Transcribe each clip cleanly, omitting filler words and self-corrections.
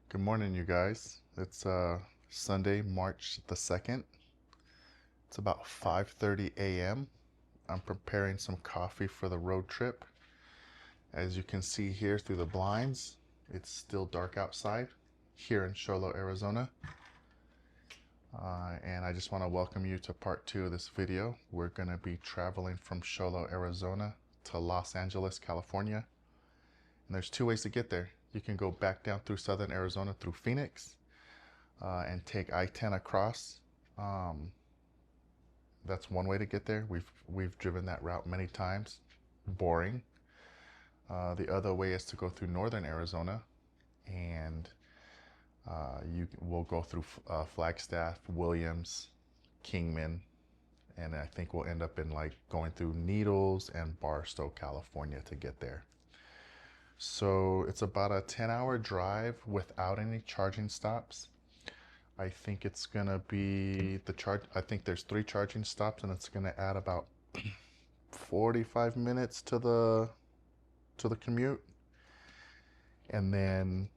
Good morning, you guys. It's Sunday, March the 2nd. It's about 5:30 a.m. I'm preparing some coffee for the road trip. As you can see here through the blinds, it's still dark outside here in Sholo, Arizona. And I just want to welcome you to part 2 of this video. We're going to be traveling from Sholo, Arizona to Los Angeles, California. And there's 2 ways to get there. You can go back down through southern Arizona through Phoenix and take I-10 across. That's one way to get there. We've driven that route many times. Boring. The other way is to go through northern Arizona, and you will go through Flagstaff, Williams, Kingman, and I think we'll end up in like going through Needles and Barstow, California to get there. So it's about a 10-hour drive without any charging stops. I think it's gonna be I think there's 3 charging stops, and it's gonna add about 45 minutes to the commute. And then,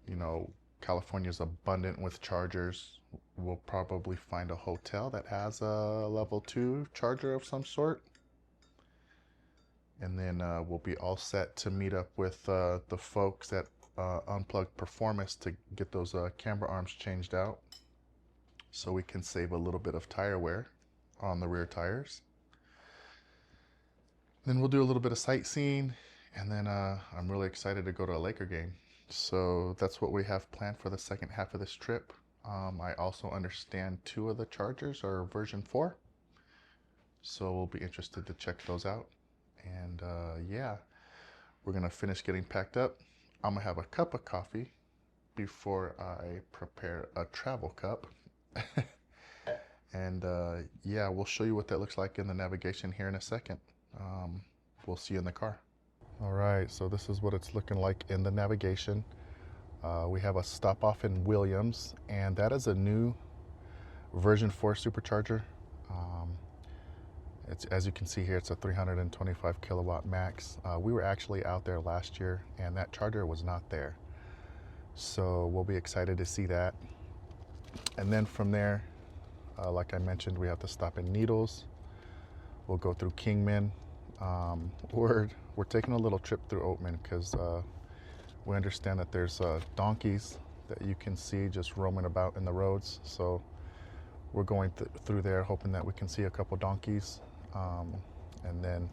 you know, California's abundant with chargers. We'll probably find a hotel that has a level 2 charger of some sort. And then we'll be all set to meet up with the folks at Unplugged Performance to get those camber arms changed out so we can save a little bit of tire wear on the rear tires. Then we'll do a little bit of sightseeing, and then I'm really excited to go to a Laker game. So that's what we have planned for the second half of this trip. I also understand 2 of the chargers are version 4, so we'll be interested to check those out. And yeah, we're gonna finish getting packed up. I'm gonna have a cup of coffee before I prepare a travel cup. And yeah, we'll show you what that looks like in the navigation here in a second. We'll see you in the car. All right, so this is what it's looking like in the navigation. We have a stop off in Williams, and that is a new version 4 supercharger. As you can see here, it's a 325 kilowatt max. We were actually out there last year, and that charger was not there. So we'll be excited to see that. And then from there, like I mentioned, we have to stop in Needles. We'll go through Kingman. We're taking a little trip through Oatman because we understand that there's donkeys that you can see just roaming about in the roads. So we're going through there hoping that we can see a couple donkeys. And then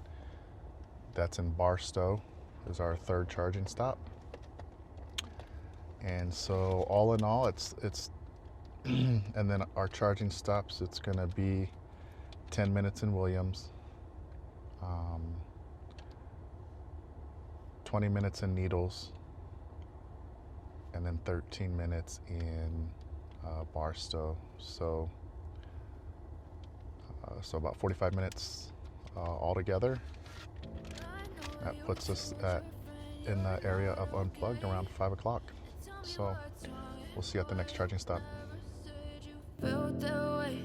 that's in Barstow is our 3rd charging stop. And so all in all, it's and then our charging stops, it's gonna be 10 minutes in Williams, 20 minutes in Needles, and then 13 minutes in Barstow. So about 45 minutes altogether. That puts us in the area of Unplugged around 5 o'clock. So we'll see you at the next charging stop. Felt that way,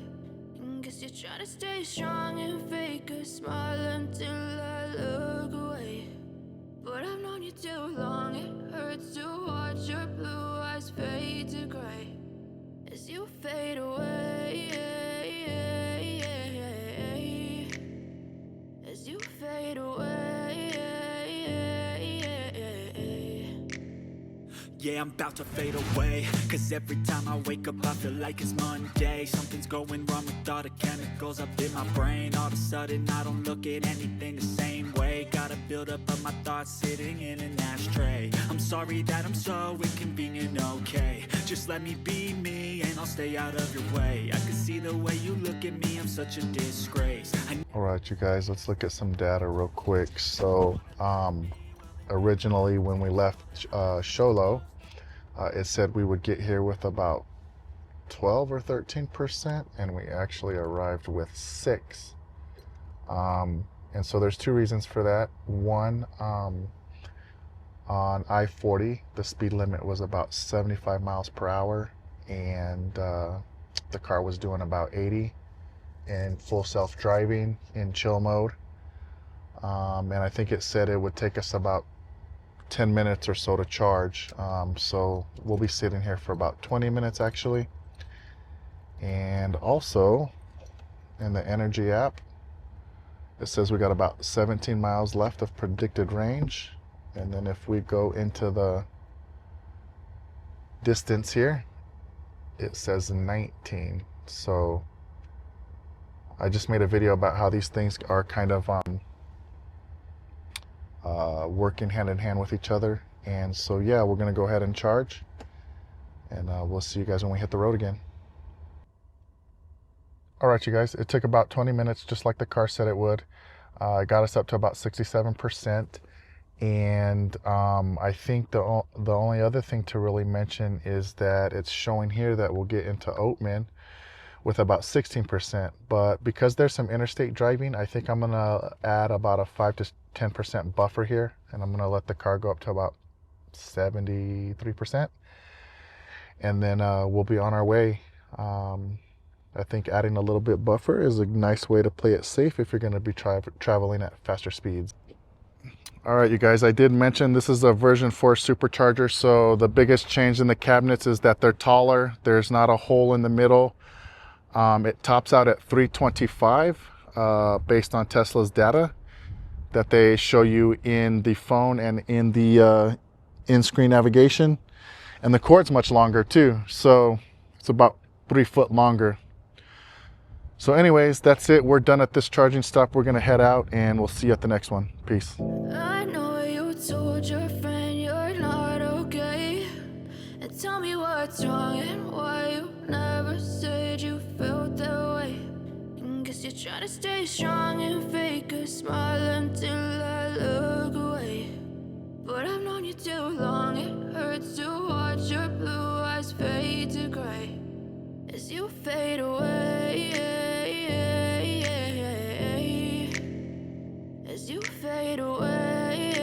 and guess you're trying to stay strong and fake a smile until I look away. But I've known you too long, it hurts to watch your blue eyes fade to gray as you fade away, as you fade away. Yeah, I'm about to fade away, cause every time I wake up I feel like it's Monday. Something's going wrong with all the chemicals up in my brain. All of a sudden I don't look at anything the same way. Got a buildup of my thoughts sitting in an ashtray. I'm sorry that I'm so inconvenient, okay. Just let me be me and I'll stay out of your way. I can see the way you look at me, I'm such a disgrace. All right, you guys, let's look at some data real quick. So originally when we left Sholo, it said we would get here with about 12 or 13%, and we actually arrived with 6. And so there's 2 reasons for that. One, on I-40, the speed limit was about 75 miles per hour, and the car was doing about 80 in full self-driving in chill mode. And I think it said it would take us about 10 minutes or so to charge. So we'll be sitting here for about 20 minutes actually. And also in the energy app, it says we got about 17 miles left of predicted range. And then if we go into the distance here, it says 19. So I just made a video about how these things are kind of working hand in hand with each other. And so yeah, we're gonna go ahead and charge, and we'll see you guys when we hit the road again. All right, you guys, it took about 20 minutes, just like the car said it would. It got us up to about 67%. And I think the only other thing to really mention is that it's showing here that we'll get into Oatman with about 16%. But because there's some interstate driving, I think I'm gonna add about a 5 to 10% buffer here, and I'm gonna let the car go up to about 73%. And then we'll be on our way. I think adding a little bit buffer is a nice way to play it safe if you're going to be traveling at faster speeds. All right, you guys, I did mention this is a version 4 supercharger. So the biggest change in the cabinets is that they're taller. There's not a hole in the middle. It tops out at 325 based on Tesla's data that they show you in the phone and in the in-screen navigation. And the cord's much longer too. So it's about 3 foot longer. So anyways, that's it. We're done at this charging stop. We're gonna head out and we'll see you at the next one. Peace. I know you told your friend you're not okay. And tell me what's wrong and why you never said you felt that way. And guess you're trying to stay strong and fake a smile until I look away. But I've known you too long, it hurts to watch your blue eyes fade to gray as you fade away. As you fade away.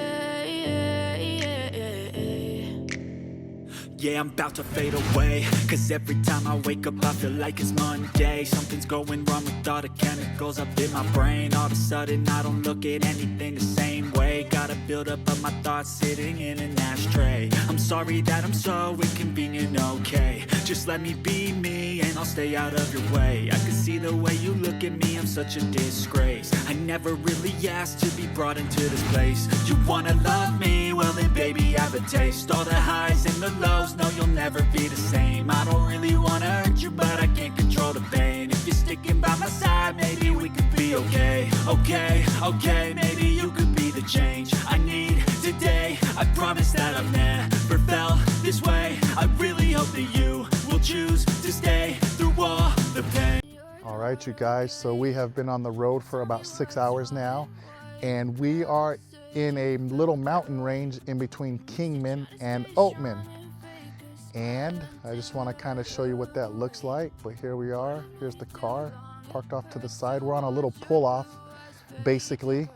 Yeah, I'm about to fade away, cause every time I wake up I feel like it's Monday. Something's going wrong with all the chemicals up in my brain. All of a sudden I don't look at anything the same way. Gotta build up of my thoughts sitting in an ashtray. I'm sorry that I'm so inconvenient, okay. Just let me be me and I'll stay out of your way. I can see the way you look at me, I'm such a disgrace. I never really asked to be brought into this place. You wanna love me? Well then baby I have a taste. All the highs and the lows, no you'll never be the same. I don't really wanna hurt you but I can't control the pain. If you're sticking by my side maybe we could be okay. Okay, maybe you could be the change I need today. I promise that I've never felt this way. I really hope that you will choose to stay through all the pain. All right, you guys, so we have been on the road for about 6 hours now, and we are in a little mountain range in between Kingman and Oatman. And I just want to kind of show you what that looks like. But here we are. Here's the car parked off to the side. We're on a little pull-off, basically.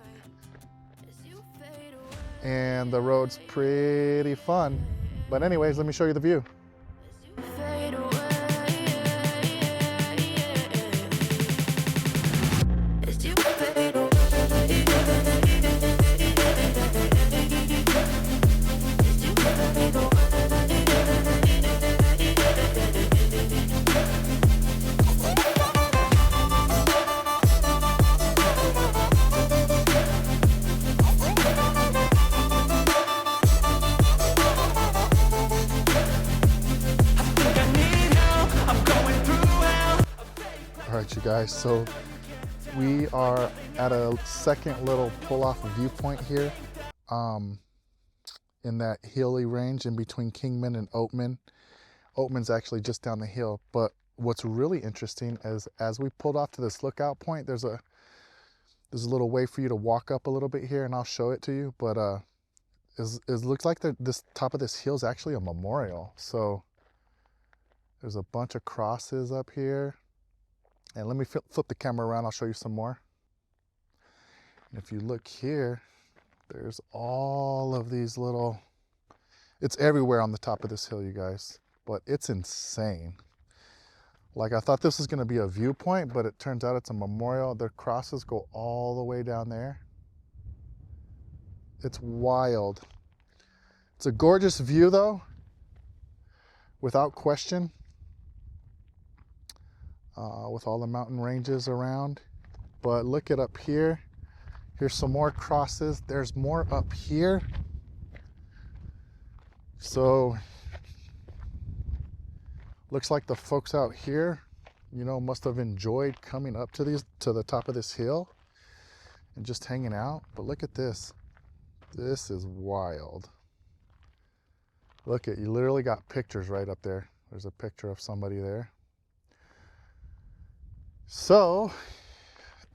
And the road's pretty fun. But anyways, let me show you the view. Fade away. As you fade away. As you fade away. All right, you guys, so we are at a second little pull-off viewpoint here in that hilly range in between Kingman and Oatman. Oatman's actually just down the hill, but what's really interesting is as we pulled off to this lookout point, there's a little way for you to walk up a little bit here, and I'll show it to you, but it looks like this top of this hill is actually a memorial. So there's a bunch of crosses up here. And let me flip the camera around, I'll show you some more. And if you look here, there's all of these little, it's everywhere on the top of this hill, you guys, but it's insane. Like I thought this was gonna be a viewpoint, but it turns out it's a memorial. The crosses go all the way down there. It's wild. It's a gorgeous view though, without question, with all the mountain ranges around. But look at up here. Here's some more crosses. There's more up here. So looks like the folks out here, you know, must have enjoyed coming up to the top of this hill and just hanging out. But look at this. This is wild. Look at, you literally got pictures right up there. There's a picture of somebody there. So,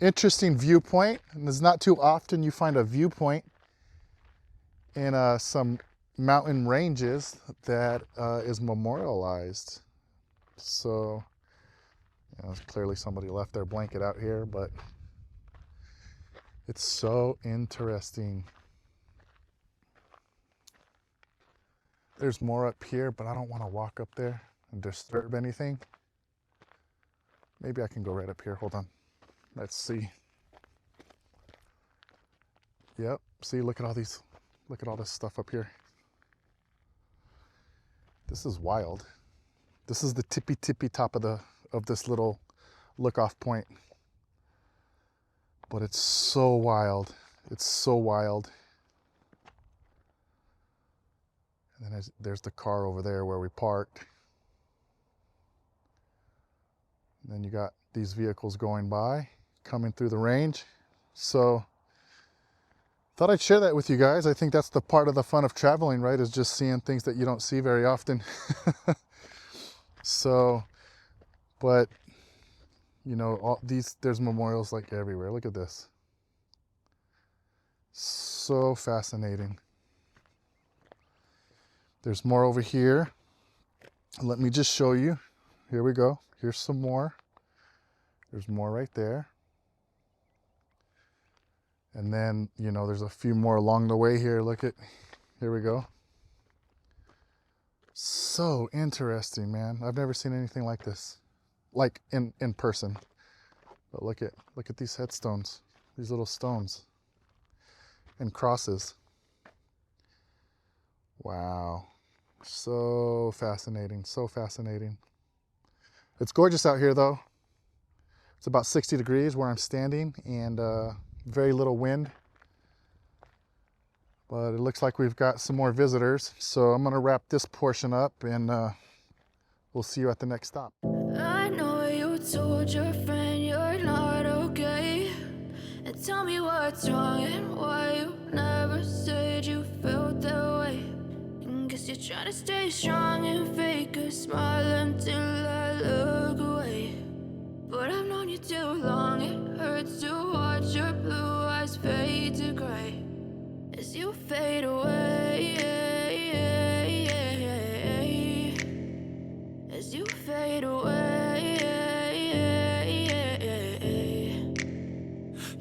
interesting viewpoint. And it's not too often you find a viewpoint in some mountain ranges that is memorialized. So, you know, clearly somebody left their blanket out here, but it's so interesting. There's more up here, but I don't want to walk up there and disturb anything. Maybe I can go right up here. Hold on. Let's see. Yep. See, look at all these. Look at all this stuff up here. This is wild. This is the tippy top of this little look-off point. But it's so wild. It's so wild. And then there's the car over there where we parked. And then you got these vehicles going by, coming through the range. So, thought I'd share that with you guys. I think that's the part of the fun of traveling, right? Is just seeing things that you don't see very often. So, but, you know, there's memorials like everywhere. Look at this. So fascinating. There's more over here. Let me just show you. Here we go. Here's some more. There's more right there. And then, you know, there's a few more along the way here. Look at, here we go. So interesting, man. I've never seen anything like this, like in person. But look at these headstones, these little stones and crosses. Wow. So fascinating, so fascinating. It's gorgeous out here though. It's about 60 degrees where I'm standing and very little wind. But it looks like we've got some more visitors. So I'm gonna wrap this portion up and we'll see you at the next stop. I know you told your friend you're not okay. And tell me what's wrong and why you never said you felt that way. And guess you're trying to stay strong and fake a smile until I look away. But I've known you too long, it hurts to watch your blue eyes fade to gray as you fade away, as you fade away.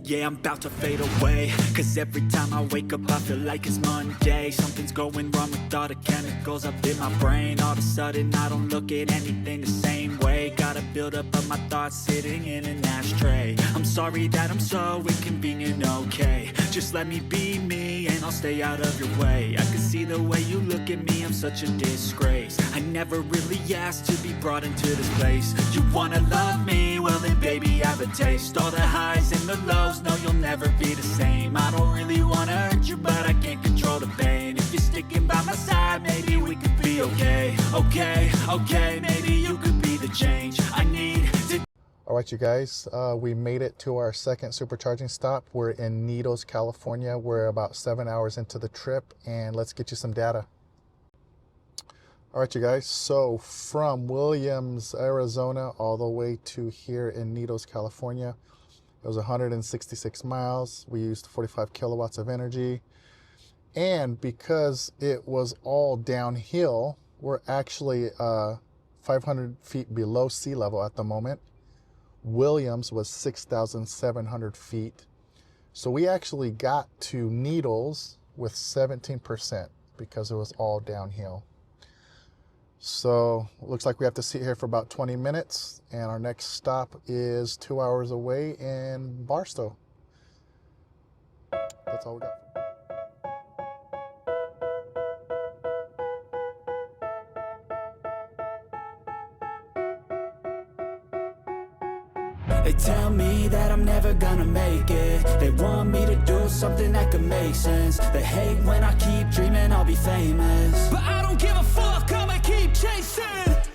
Yeah, I'm about to fade away, cause every time I wake up I feel like it's Monday. Something's going wrong with all the chemicals up in my brain. All of a sudden I don't look at anything the same way. Got a buildup of my thoughts sitting in an ashtray. I'm sorry that I'm so inconvenient, okay. Just let me be me and I'll stay out of your way. I can see the way you look at me, I'm such a disgrace. I never really asked to be brought into this place. You wanna love me? Well then baby I have a taste. All the highs and the lows, no you'll never be the same. I don't really wanna hurt you but I can't control the pain. If you're sticking by my side maybe we could be okay. Okay, maybe you could be the change I need to. All right, you guys, we made it to our second supercharging stop. We're in Needles, California. We're about 7 hours into the trip, and let's get you some data. All right, you guys, so from Williams, Arizona, all the way to here in Needles, California, it was 166 miles. We used 45 kilowatts of energy. And because it was all downhill, we're actually 500 feet below sea level at the moment. Williams was 6,700 feet. So we actually got to Needles with 17% because it was all downhill. So it looks like we have to sit here for about 20 minutes and our next stop is 2 hours away in Barstow. That's all we got. They tell me that I'm never gonna make it. They want me to do something that could make sense. They hate when I keep dreaming I'll be famous, but I don't give a fuck, I'ma keep chasing.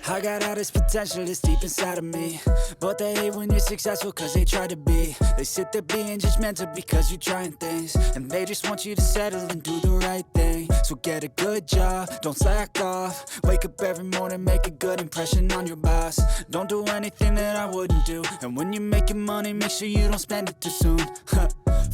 I got all this potential that's deep inside of me, but they hate when you're successful cause they try to be. They sit there being judgmental because you're trying things, and they just want you to settle and do the right thing. So get a good job, don't slack off. Wake up every morning, make a good impression on your boss. Don't do anything that I wouldn't do, and when you're making money, make sure you don't spend it too soon.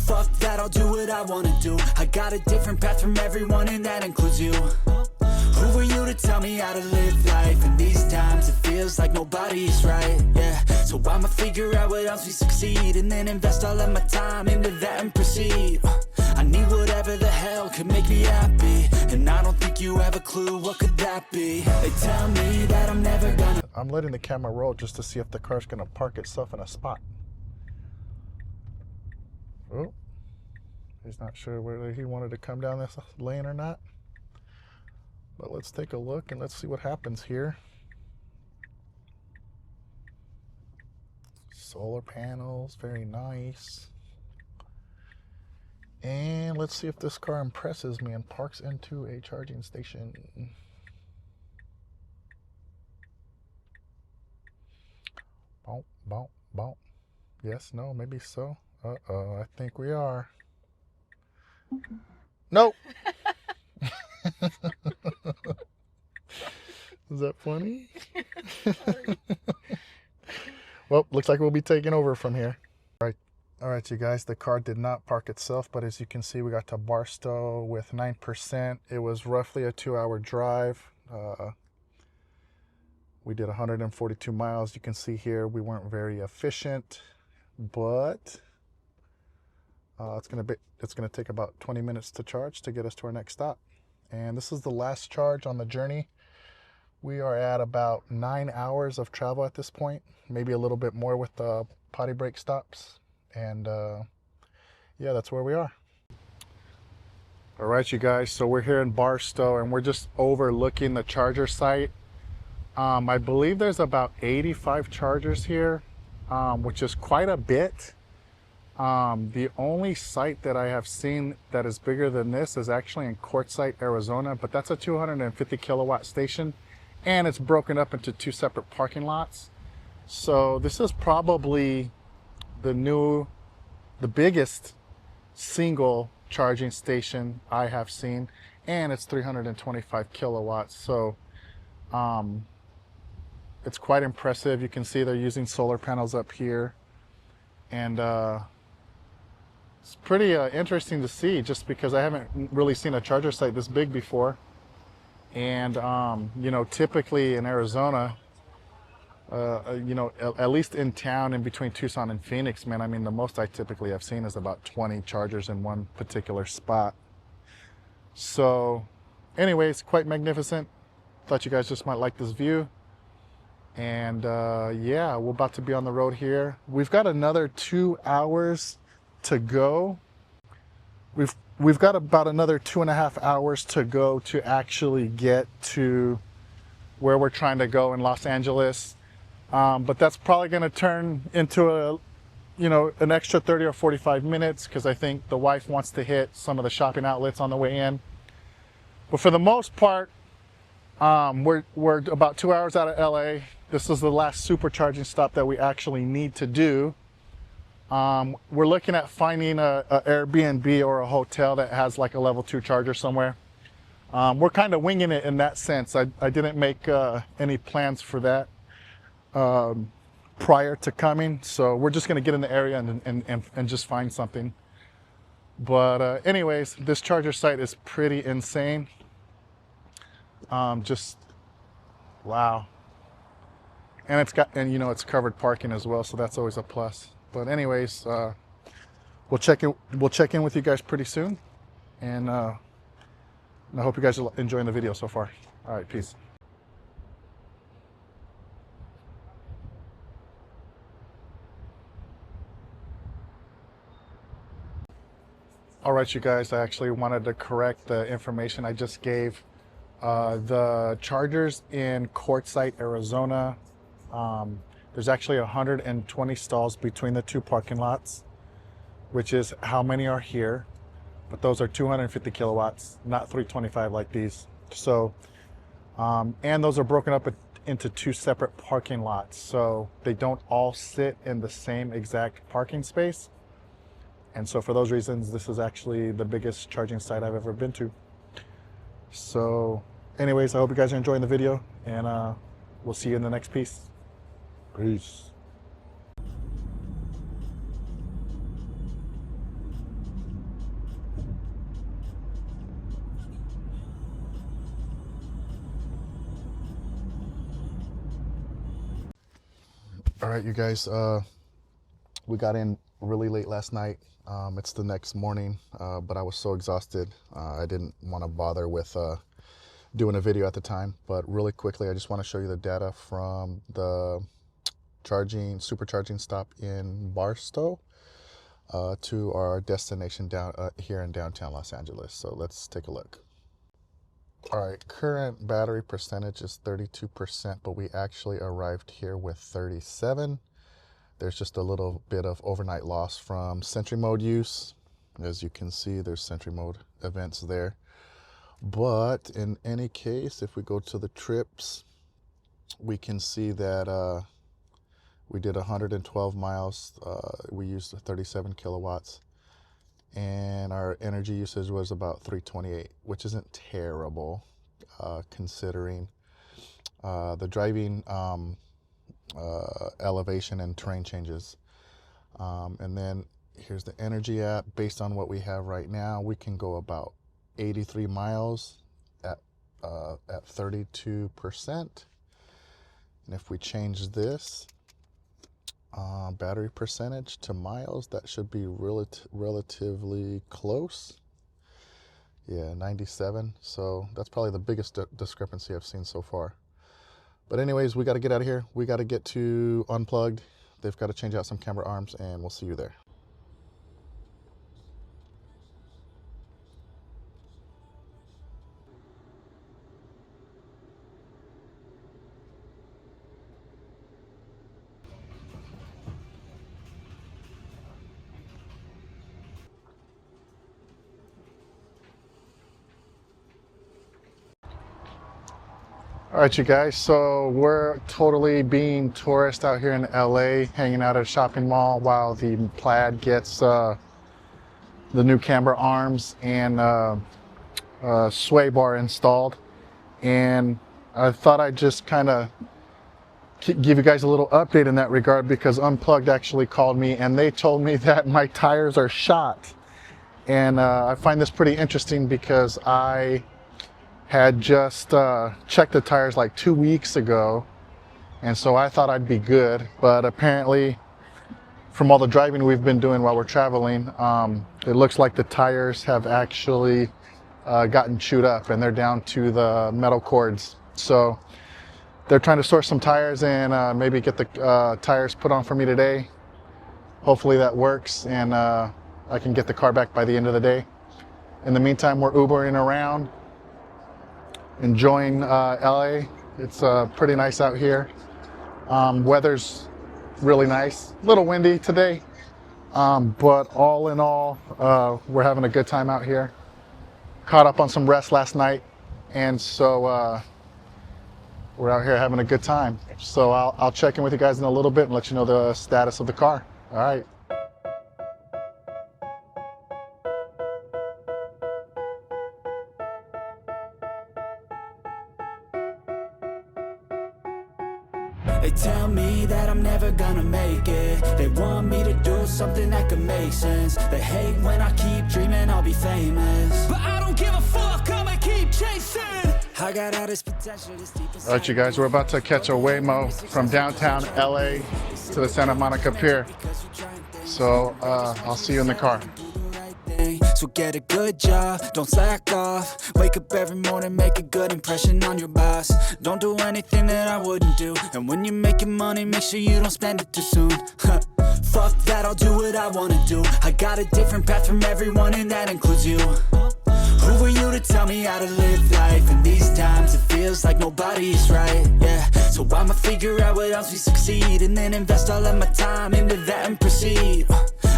Fuck that, I'll do what I wanna do. I got a different path from everyone, and that includes you. Who are you to tell me how to live life? In these times it feels like nobody's right, yeah. So I'ma figure out what else we succeed, and then invest all of my time into that and proceed. I need whatever the hell could make me happy, and I don't think you have a clue what could that be. They tell me that I'm never gonna... I'm letting the camera roll just to see if the car's gonna park itself in a spot. Oh, he's not sure whether he wanted to come down this lane or not. But let's take a look and let's see what happens here. Solar panels, very nice. And let's see if this car impresses me and parks into a charging station. Bonk, bonk, bonk. Yes, no, maybe so. Uh-oh, I think we are. Nope. Is that funny? Well, looks like we'll be taking over from here. All right, you guys, the car did not park itself, but as you can see, we got to Barstow with 9%. It was roughly a 2-hour drive. We did 142 miles. You can see here we weren't very efficient, but it's gonna take about 20 minutes to charge to get us to our next stop. And this is the last charge on the journey. We are at about 9 hours of travel at this point, maybe a little bit more with the potty break stops. And yeah, that's where we are. All right, you guys, so we're here in Barstow and we're just overlooking the charger site. I believe there's about 85 chargers here, which is quite a bit. The only site that I have seen that is bigger than this is actually in Quartzsite, Arizona, but that's a 250 kilowatt station and it's broken up into 2 separate parking lots. So this is probably the biggest single charging station I have seen, and it's 325 kilowatts. So it's quite impressive. You can see they're using solar panels up here, and it's pretty interesting to see, just because I haven't really seen a charger site this big before. And you know, typically in Arizona, you know, at least in town in between Tucson and Phoenix, man, I mean, the most I typically have seen is about 20 chargers in one particular spot. So anyways, quite magnificent. Thought you guys just might like this view. And yeah, we're about to be on the road here. We've got another 2 hours to go. We've got about another 2.5 hours to go to actually get to where we're trying to go in Los Angeles. But that's probably going to turn into an extra 30 or 45 minutes, because I think the wife wants to hit some of the shopping outlets on the way in. But for the most part, we're about 2 hours out of LA. This is the last supercharging stop that we actually need to do. We're looking at finding a Airbnb or a hotel that has like a level 2 charger somewhere. We're kind of winging it in that sense. I didn't make any plans for that prior to coming, so we're just going to get in the area and just find something. But anyways, this charger site is pretty insane. Just wow. And it's covered parking as well, so that's always a plus. But anyways, we'll check in with you guys pretty soon, and I hope you guys are enjoying the video so far. All right, peace. All right, you guys, I actually wanted to correct the information I just gave. The chargers in Quartzsite, Arizona, There's actually 120 stalls between the two parking lots, which is how many are here. But those are 250 kilowatts, not 325 like these. So, and those are broken up into two separate parking lots. So they don't all sit in the same exact parking space. And so for those reasons, this is actually the biggest charging site I've ever been to. So anyways, I hope you guys are enjoying the video, and we'll see you in the next piece. Peace. All right, you guys, we got in really late last night. It's the next morning, but I was so exhausted. I didn't want to bother with doing a video at the time, but really quickly, I just want to show you the data from the supercharging stop in Barstow to our destination down here in downtown Los Angeles. So let's take a look. All right, current battery percentage is 32%, but we actually arrived here with 37. There's just a little bit of overnight loss from Sentry mode use. As you can see, there's Sentry mode events there. But in any case, if we go to the trips, we can see that we did 112 miles. We used 37 kilowatts. And our energy usage was about 328, which isn't terrible considering the driving elevation and terrain changes. And then here's the energy app. Based on what we have right now, we can go about 83 miles at 32%. And if we change this battery percentage to miles, that should be relatively close. Yeah, 97. So that's probably the biggest discrepancy I've seen so far. But anyways, we got to get out of here. We got to get to Unplugged. They've got to change out some camera arms, and we'll see you there. All right, you guys, so we're totally being tourists out here in LA, hanging out at a shopping mall while the Plaid gets the new camber arms and sway bar installed. And I thought I'd just kind of give you guys a little update in that regard, because Unplugged actually called me and they told me that my tires are shot. And I find this pretty interesting because I had just checked the tires like 2 weeks ago, and so I thought I'd be good, but apparently from all the driving we've been doing while we're traveling, it looks like the tires have actually gotten chewed up and they're down to the metal cords. So they're trying to source some tires and maybe get the tires put on for me today. Hopefully that works, and I can get the car back by the end of the day. In the meantime, we're Ubering around, enjoying LA. It's pretty nice out here. Weather's really nice. A little windy today, but all in all, we're having a good time out here. Caught up on some rest last night, and so we're out here having a good time. So I'll check in with you guys in a little bit and let you know the status of the car. All right. They tell me that I'm never gonna make it. They want me to do something that could make sense. They hate when I keep dreaming I'll be famous, but I don't give a fuck, I'ma keep chasing. I got all this potential, this deep inside. All right, you guys, we're about to catch a Waymo from downtown LA to the Santa Monica Pier. So I'll see you in the car. So get a good job, don't slack off. Wake up every morning, make a good impression on your boss. Don't do anything that I wouldn't do. And when you're making money, make sure you don't spend it too soon. Fuck that, I'll do what I wanna do. I got a different path from everyone, and that includes you. Who are you to tell me how to live life? In these times it feels like nobody's right, yeah. So I'ma figure out what else we succeed, and then invest all of my time into that and proceed.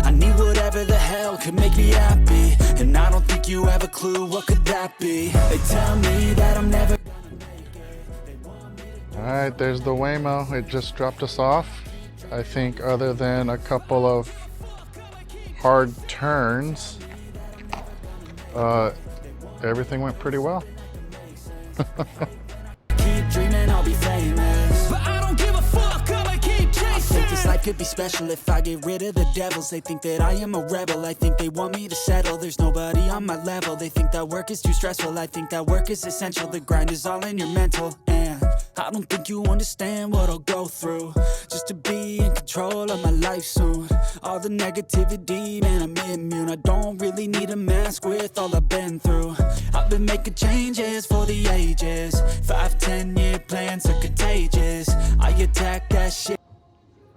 I need whatever the hell could make me happy, and I don't think you have a clue what could that be. They tell me that I'm never gonna make it. All right, there's the Waymo. It just dropped us off. I think other than a couple of hard turns, everything went pretty well. Keep dreaming I'll be famous, but I don't give a fuck, I'ma keep chasing. I think this life could be special if I get rid of the devils. They think that I am a rebel, I think they want me to settle. There's nobody on my level, they think that work is too stressful. I think that work is essential, the grind is all in your mental. And I don't think you understand what I'll go through just to be in control of my life soon. All the negativity, man, I'm immune. I don't really need a mask with all I've been through. I've been making changes for the ages. 5-10 year plans are contagious. I attack that shit.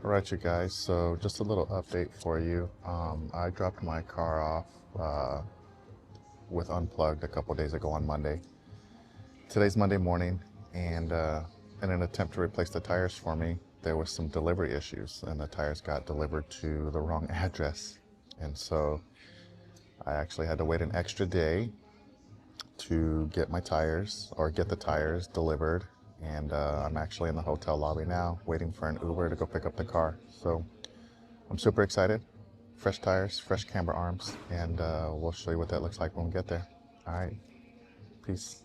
All right, you guys, so just a little update for you. I dropped my car off with Unplugged a couple days ago on Monday. Today's Monday morning, and in an attempt to replace the tires for me, there was some delivery issues, and the tires got delivered to the wrong address. And so I actually had to wait an extra day to get my tires, or get the tires delivered. And I'm actually in the hotel lobby now, waiting for an Uber to go pick up the car. So I'm super excited. Fresh tires, fresh camber arms, and we'll show you what that looks like when we get there. All right, peace.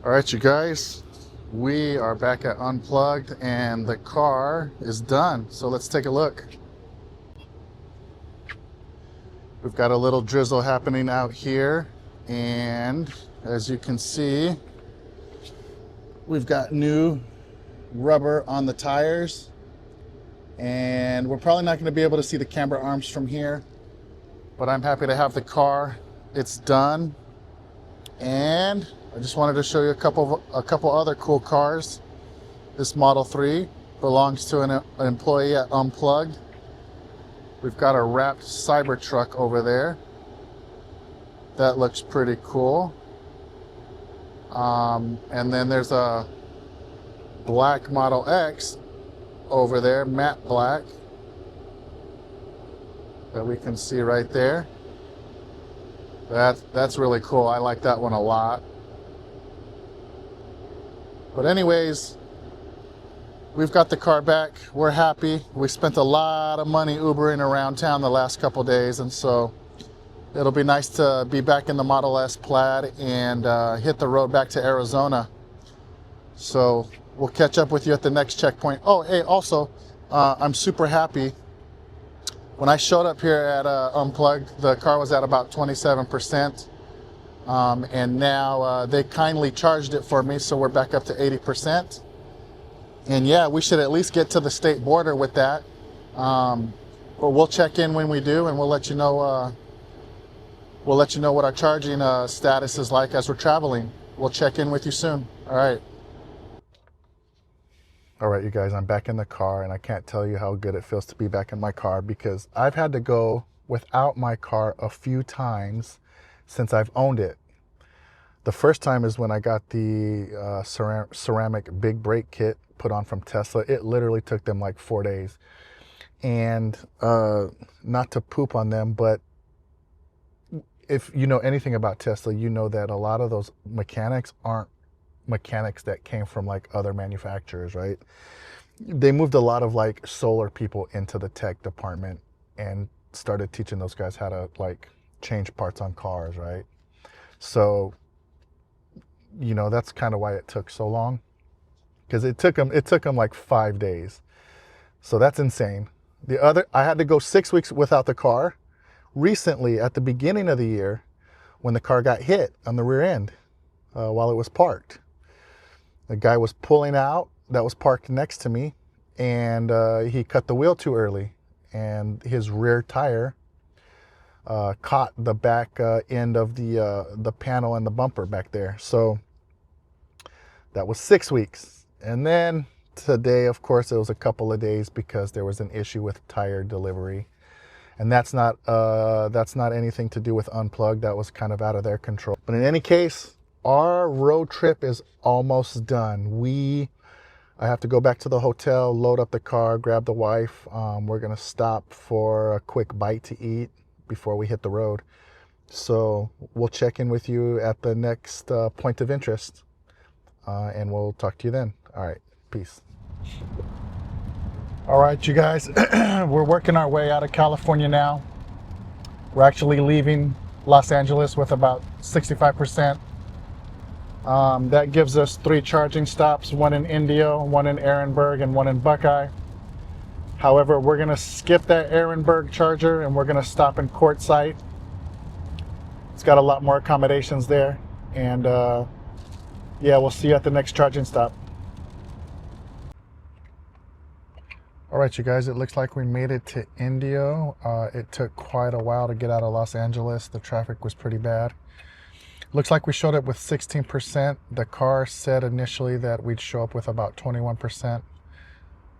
All right, you guys, we are back at Unplugged, and the car is done. So let's take a look. We've got a little drizzle happening out here, and as you can see, we've got new rubber on the tires, and we're probably not going to be able to see the camber arms from here, but I'm happy to have the car. It's done, and I just wanted to show you a couple other cool cars. This Model 3 belongs to an employee at Unplugged. We've got a wrapped Cybertruck over there. That looks pretty cool. And then there's a black Model X over there, matte black, that we can see right there. That's really cool. I like that one a lot. But anyways, we've got the car back. We're happy. We spent a lot of money Ubering around town the last couple days, and so it'll be nice to be back in the Model S Plaid and hit the road back to Arizona. So we'll catch up with you at the next checkpoint. Oh, hey, also, I'm super happy. When I showed up here at Unplugged, the car was at about 27%. And now they kindly charged it for me, so we're back up to 80%. And yeah, we should at least get to the state border with that. But we'll check in when we do, and we'll let you know. We'll let you know what our charging status is like as we're traveling. We'll check in with you soon. All right. All right, you guys, I'm back in the car, and I can't tell you how good it feels to be back in my car, because I've had to go without my car a few times since I've owned it. The first time is when I got the ceramic big brake kit put on from Tesla. It literally took them like 4 days. And not to poop on them, but if you know anything about Tesla, you know that a lot of those mechanics aren't mechanics that came from like other manufacturers, right? They moved a lot of like solar people into the tech department and started teaching those guys how to like change parts on cars, right? So, you know, that's kind of why it took so long, because it took them like 5 days. So that's insane. I had to go 6 weeks without the car. Recently, at the beginning of the year, when the car got hit on the rear end while it was parked, the guy was pulling out that was parked next to me, and he cut the wheel too early, and his rear tire caught the back end of the panel and the bumper back there. So that was 6 weeks. And then today, of course, it was a couple of days because there was an issue with tire delivery. And that's not anything to do with Unplugged. That was kind of out of their control. But in any case, our road trip is almost done. I have to go back to the hotel, load up the car, grab the wife. We're gonna stop for a quick bite to eat before we hit the road. So we'll check in with you at the next point of interest, and we'll talk to you then. All right, peace. All right, you guys, we're working our way out of California now. We're actually leaving Los Angeles with about 65%. That gives us 3 charging stops, one in Indio, one in Ehrenberg, and one in Buckeye. However, we're gonna skip that Ehrenberg charger and we're gonna stop in Quartzsite. It's got a lot more accommodations there. And yeah, we'll see you at the next charging stop. All right, you guys, it looks like we made it to Indio. It took quite a while to get out of Los Angeles. The traffic was pretty bad. Looks like we showed up with 16%. The car said initially that we'd show up with about 21%.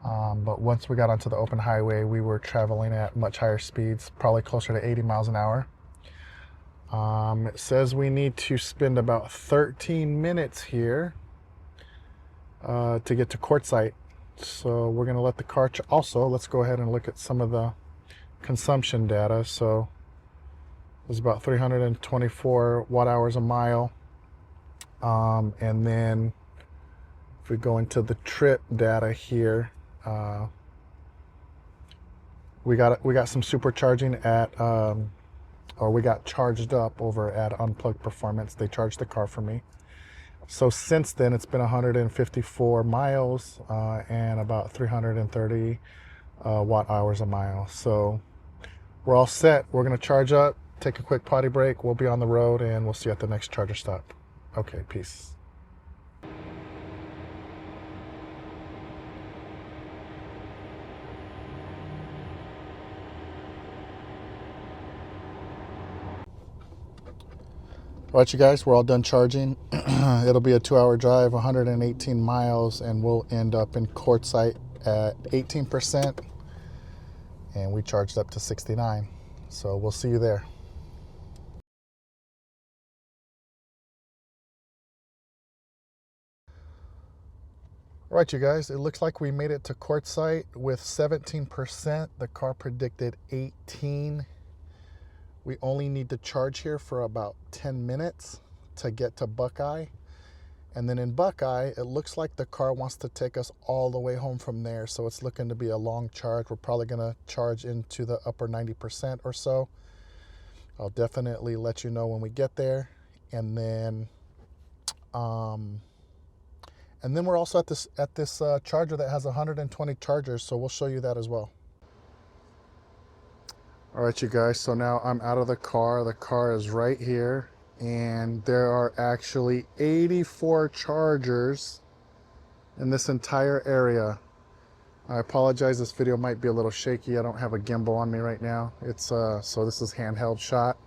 But once we got onto the open highway, we were traveling at much higher speeds, probably closer to 80 miles an hour. It says we need to spend about 13 minutes here to get to Quartzsite. So we're going to let the car also, let's go ahead and look at some of the consumption data. So it was about 324 watt hours a mile. And then if we go into the trip data here, we got some supercharging at, or we got charged up over at Unplugged Performance. They charged the car for me. So since then, it's been 154 miles and about 330 watt hours a mile. So we're all set. We're going to charge up, take a quick potty break. We'll be on the road, and we'll see you at the next charger stop. Okay, peace. All right, you guys, we're all done charging. It'll be a 2-hour drive, 118 miles, and we'll end up in Quartzsite at 18%. And we charged up to 69. So we'll see you there. All right, you guys, it looks like we made it to Quartzsite with 17%. The car predicted 18. We only need to charge here for about 10 minutes to get to Buckeye. And then in Buckeye, it looks like the car wants to take us all the way home from there. So it's looking to be a long charge. We're probably going to charge into the upper 90% or so. I'll definitely let you know when we get there. And then we're also at this charger that has 120 chargers. So we'll show you that as well. All right, you guys, so now I'm out of the car. The car is right here, and there are actually 84 chargers in this entire area. I apologize, this video might be a little shaky. I don't have a gimbal on me right now. It's so this is handheld shot.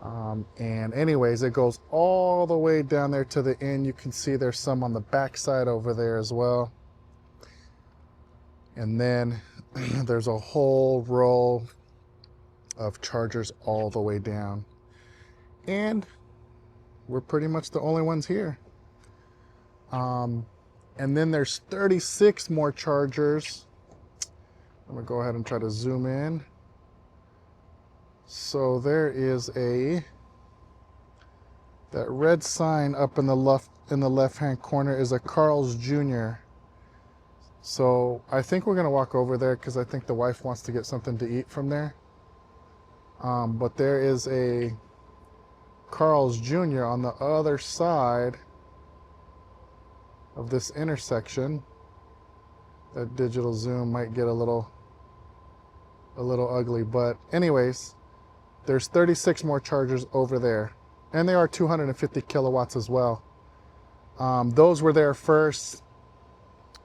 And anyways, it goes all the way down there to the end. You can see there's some on the back side over there as well. And then there's a whole row of chargers all the way down, and we're pretty much the only ones here. And then there's 36 more chargers. I'm gonna go ahead and try to zoom in. So there is that red sign up in the left hand corner is a Carl's Jr. So I think we're gonna walk over there because I think the wife wants to get something to eat from there. But there is a Carl's Jr. on the other side of this intersection. That digital zoom might get a little ugly, but anyways, there's 36 more chargers over there, and they are 250 kilowatts as well. Those were there first,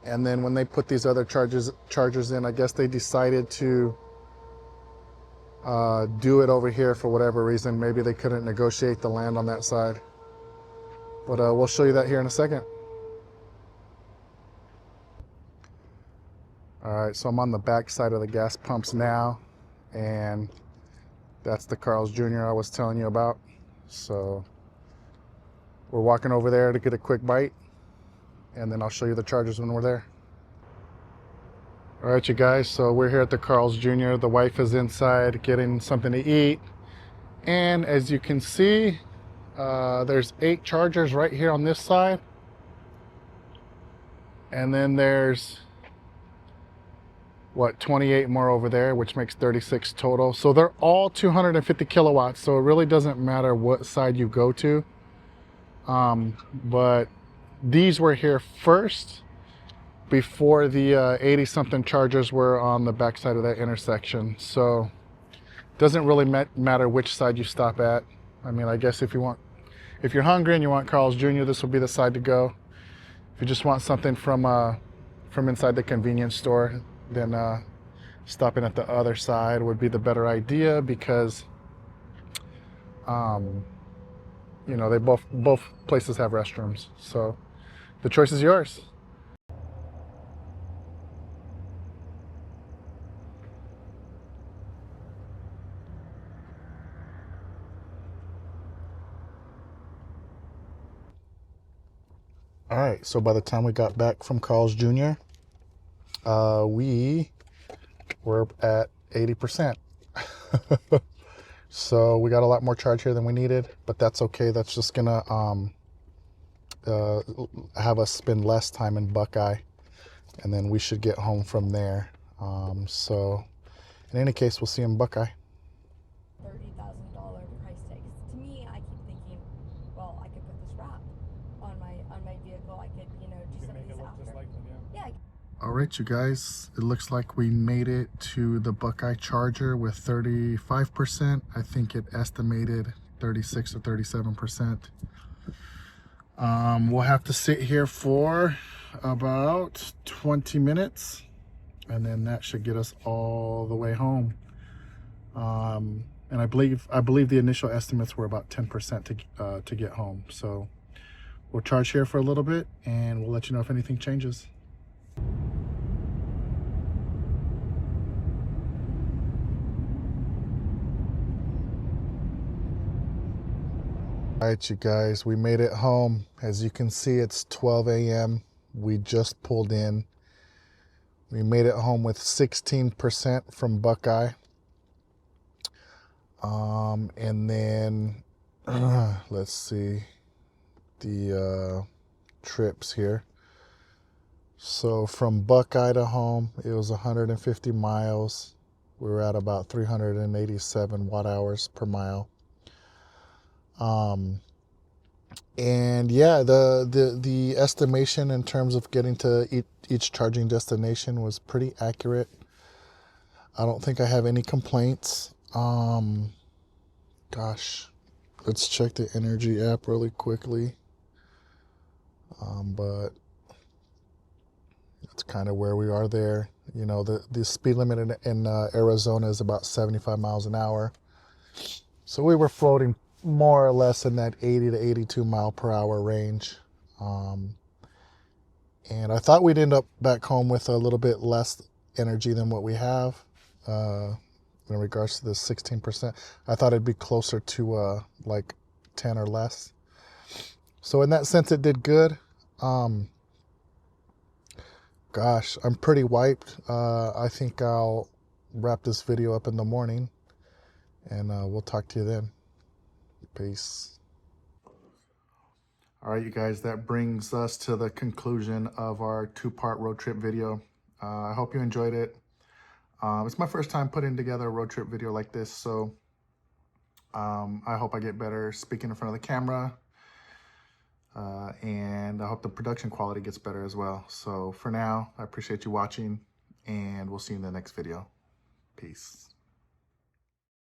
and then when they put these other chargers in, I guess they decided to do it over here for whatever reason. Maybe they couldn't negotiate the land on that side, but we'll show you that here in a second. All right, so I'm on the back side of the gas pumps now, and that's the Carl's Jr. I was telling you about. So we're walking over there to get a quick bite, and then I'll show you the chargers when we're there. All right, you guys, so we're here at the Carl's Jr. The wife is inside getting something to eat, and as you can see, there's 8 chargers right here on this side, and then there's 28 more over there, which makes 36 total. So they're all 250 kilowatts, so it really doesn't matter what side you go to. But these were here first before the 80 something chargers were on the back side of that intersection. So it doesn't really matter which side you stop at. I mean, I guess if you're hungry and you want Carl's Jr., this will be the side to go. If you just want something from inside the convenience store, then stopping at the other side would be the better idea, because you know, they both places have restrooms, so the choice is yours. All right, so by the time we got back from Carl's Jr., we were at 80%. So we got a lot more charge here than we needed, but that's okay. That's just gonna have us spend less time in Buckeye, and then we should get home from there. So in any case, we'll see you in Buckeye. $30,000 price tag. To me, I keep thinking, well, I could put this wrap on my vehicle. I could, you know, do some of these after. Just like them, yeah. All right, you guys, it looks like we made it to the Buckeye charger with 35%. I think it estimated 36 or 37%. We'll have to sit here for about 20 minutes, and then that should get us all the way home. And I believe the initial estimates were about 10% to get home. So we'll charge here for a little bit, and we'll let you know if anything changes. All right, you guys, we made it home. As you can see, it's 12 a.m. We just pulled in. We made it home with 16% from Buckeye. And then, let's see the trips here. So from Buckeye to home, it was 150 miles. We were at about 387 watt hours per mile. And yeah, the estimation in terms of getting to each charging destination was pretty accurate. I don't think I have any complaints. Gosh, let's check the Energy app really quickly. But that's kind of where we are there. You know, the speed limit in Arizona is about 75 miles an hour. So we were floating more or less in that 80 to 82 mile per hour range. And I thought we'd end up back home with a little bit less energy than what we have in regards to the 16%. I thought it'd be closer to like 10 or less. So in that sense, it did good. Gosh, I'm pretty wiped. I think I'll wrap this video up in the morning, and we'll talk to you then. Peace. All right, you guys, that brings us to the conclusion of our 2-part road trip video. I hope you enjoyed it. It's my first time putting together a road trip video like this, so I hope I get better speaking in front of the camera, and I hope the production quality gets better as well. So for now, I appreciate you watching, and we'll see you in the next video. Peace.